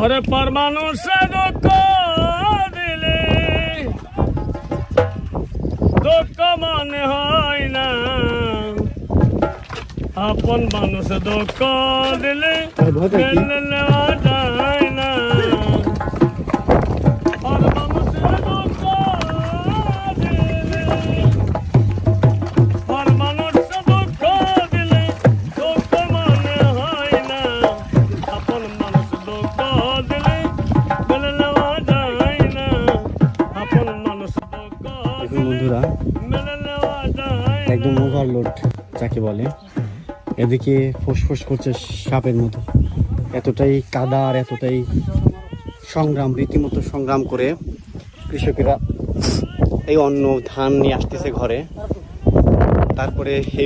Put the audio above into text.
ওরে পর মানুষে দুঃখ দিলে দুঃখ মনে হয় না, আপন মানুষ দুঃখ দিলে মেনে নেওয়া যায় না। পর মানুষে দুঃখ দিলে, পর মানুষে দুঃখ দিলে দুঃখ মনে হয় না, আপন মানুষ দুঃখ দিলে মেনে নেওয়া যায় না, আপন মানুষ দুঃখ বন্ধুরা মেনে নেওয়া যায় না। একদম ওভারলোড যাকে বলে, এদিকে ফুসফুস করছে সাপের মতো, এতটাই কাদা আর এতটাই সংগ্রাম, রীতিমতো সংগ্রাম করে কৃষকেরা এই অন্ন ধান নিয়ে আসতেছে ঘরে। তারপরে